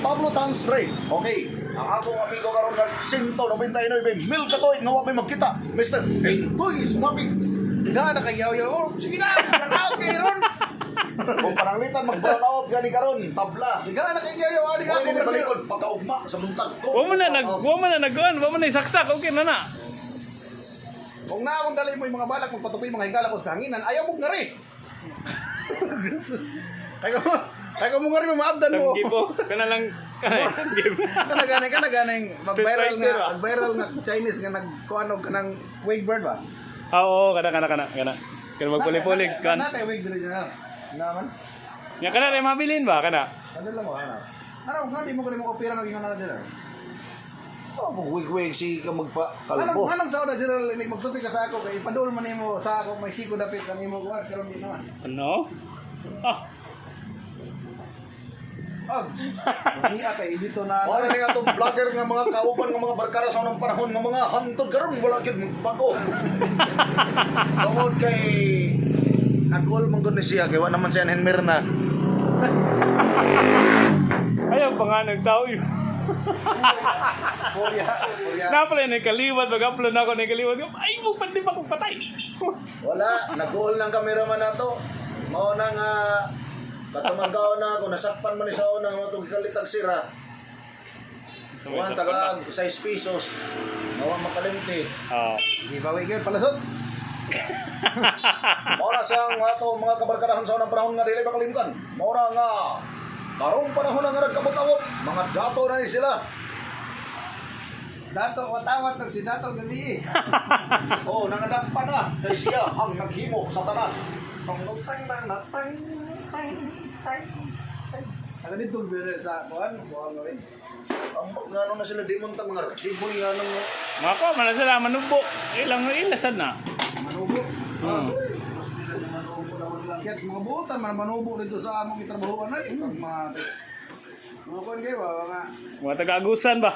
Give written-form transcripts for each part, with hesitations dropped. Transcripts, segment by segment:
Pablo Tanstray. Okay. Ang akong amigo karon kag 199 mil katoy nga wa may magkita. Mr. Entoy sumapi. Nga na kay yaw-yaw. Oh, sige na. Nakaw kay ron. Kung pananglitan mag-brown out gani karon, tabla. Nga na kay yaw-yaw. Ani ka Pwede ako ni balikod pagkaugma sa buntag ko. Wa mo na nagkuhan, wa mo na isaksak, okay na na. Kung naawang dali mo yung mga balak magpatupoy mga higala ko sa kahanginan, ayaw mo ngari. Kaya mo ngari mo maabdan mo. Sanggib po, kana lang, sanggib. Kana ganay mag-viral Street nga, mag-viral nga Chinese nga nagkuanog kanang wig bird ba? Oo, kana. Kana magpulig-pulig kan. Kana kay wig dili na. Naman. Nya kana rin mabilin ba kana? Ano lang mo ana. Ano nga di mo kani mo opera ng ingana na dira. Oh, wig si ka magpa-kalbo. Anong sa una general ini magtupi ka sa ako kay ipadul man nimo sa ako may siko dapit kanimo kuan karon di naman. Ano? Ah, Ni kay dito na. Wala ni atong vlogger nga mga kauban nga mga barkada sa unang panahon nga mga hantod karon wala gid bago. Tungod kay nagol man gud ni siya kay wa naman siya Henmirna. ayaw pa nga nagtao yun. Korea. Napala na kaliwat, mag-upload na ako na kaliwat. Ay, mo pati ba kung patay? Wala, nagol ng cameraman nato. Mao na nga katumagaw na ako nasakpan man ni sa una nga matong kalitag sira. Kuan taga 6 pesos. Nawa makalimti. Oo. Di ba wig palasot? Mao na siyang ato mga kabarkadahan sa unang panahon nga dili makalimtan. Mao na nga karong panahon na nga nagkabot-abot, mga dato na ni sila. Dato watawat og si Dato gabi. Oh, nangadagpa na kay siya ang naghimo sa tanan. Aga dito bere sa kuan, kuan gabi. Ang ngano na sila di mo ta mga riboy nga nang Mga ko, man sila manubo. Ilang ilasan na. Manubo. mas nila di manubo naman lang. Kaya mga buutan man manubo dito sa among itrabahuan ay mga kuan kay ba nga Mga taga-agusan ba?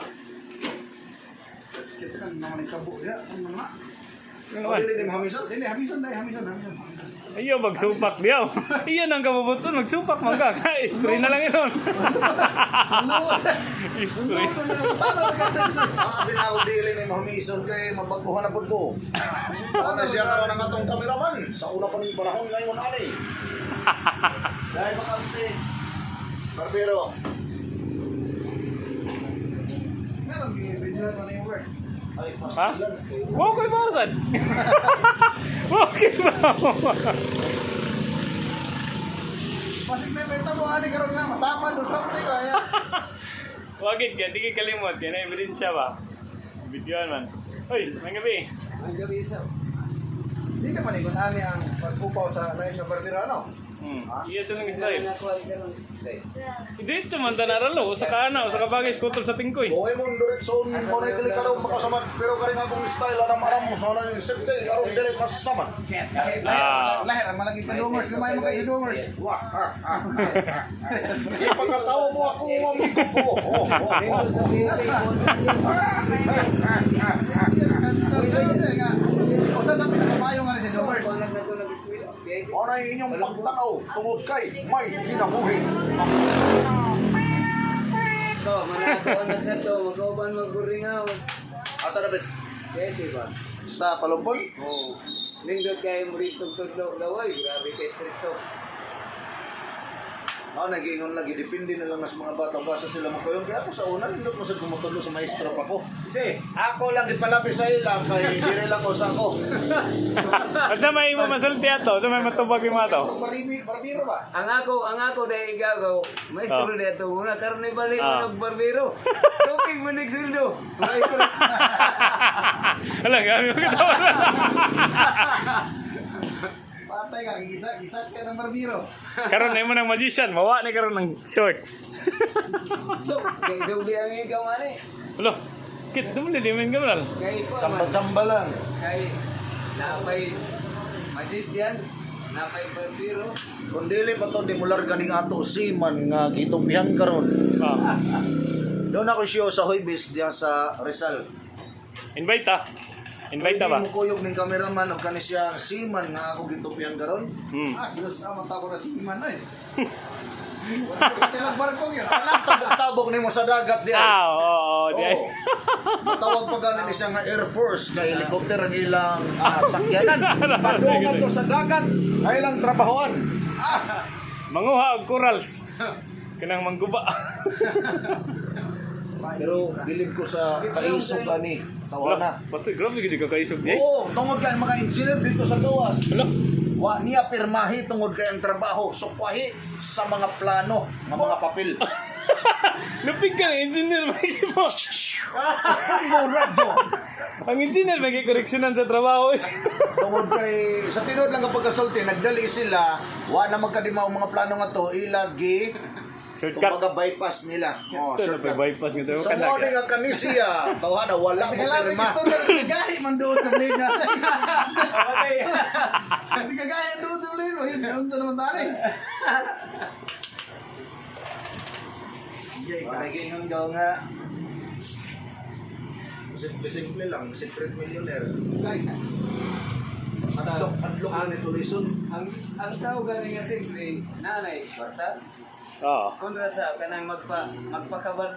kita kan naman ikabo ya ano na. Ano Oh, man? dili di mahamisan. Dili hamison. Ayaw, magsupak diyaw. Iyan ang kabubuton, magsupak mangga. Spray na lang yun. Spray. Abi na ako dili ni mahamisan kay mabaguhan na pud ko. Ano siya karon ang atong cameraman sa una pa ning panahon ngayon ani. Dahil makante. Barbero. Meron video na yung work. Ay, Ha? Okay ba, San? Okay ba? Pasig na may tabo ani karon nga masama do sa pre ko ya. Wagit ka, di ka kalimot. Yan na ebidensya ba? Video man. Uy, may gabi. Ang gabi isa. Di ka manikot ani ang pagpupaw sa lain ng barbero ano? Iya sa lang style. Dito man tanaralo, sa kana, sa kabagay, skutol sa tingkoy. Boy mo direksyon mo na dili ka daw makasamad pero kani nga akong style aram mo sa na safety aron dili masasamad. Lahir ang malagi ka dumers na may mga dumers. Wah. Ipagkatawa mo ako amigo ko. O sa pinakapayo nga si dumers. Ano yung inyong pagtanaw tungod kay may ginabuhi. Ito, manakawan na ito, mag-uban mag-buringawas. Asa na bet? Pwede ba? Sa Palumboy? Oo. Lindot kayo mo rito tudlok laway, grabe kay stricto. Nag-iingon lagi, depende na lang sa mga bata basa sila magkayon. Kaya ako sa una, hindi ko sa gumutulo sa maestro pa ko. Kasi, Ako lang ipalapis sa ila, kay dire lang ko sa ko. At sa may mo masulti ato, sa may matubag yung mato. Barbero ba? ang ako dahil igagaw, maestro na ito muna, karon ni balik mo Ah. nagbarbero. Looking mo nagsuldo. Maestro. Alam, kami mo katawa. Patay ka, gisat ka ng barbero. Karon na mo ng magician, mawa ni karon ng short. So, kay doble ang ikaw man eh. Ulo, kit, dumuli dimin ka malal. Kay ko man. Samba-samba lang. Kay napay magician, napay barbero. Kung dili pa to, di mo larga ning ato siman nga gitubihan karon. Doon ako siyo sa Hoybis diyan sa Rizal. Invite ta. Invite ta ba? Hindi mo kuyog ning cameraman o kani siya siman nga ako gitubihan karon. Hmm. Ginusaman ta ko na si Iman ay. Tilang barkong yun. Alam tabok-tabok nimo sa dagat diyan. Oo, di ay. Oo. Matawag pa galing siya nga Air Force kay helicopter ang ilang sakyanan. Padungan to sa dagat, ay ilang trabahoan. Manguha og corals. Kanang mangguba. Pero bilib ko sa kaisog ani, tawana. Pati grabe gid ka kaisog di. Oo, tungod kay mga engineer dito sa gawas. Hala. Wa niya pirmahi tungod kay ang trabaho, sukwahi sa mga plano, nga mga papel. Lupig ka engineer magi mo. Ang engineer magi koreksyonan sa trabaho. Tungod kay sa tinod lang kapag kasulti, nagdali sila, wa na magkadimaw mga plano nga to, ilagi Shortcut. kumbaga bypass nila. Oh, Ito na shortcut. bypass nito Sa morning ang kanisiya, tawhana wala mo Hindi ka lang pirma. gusto na nagahi man doon sa blade na. Okay. Hindi ka gaya doon sa blade. Yun, doon sa naman tari. Makikingan daw nga. Simple lang, secret millionaire. Adlok lang ito lison. Ang tao galing nga simple, nanay, kwarta, Oo. kontra sa kanang magpakabar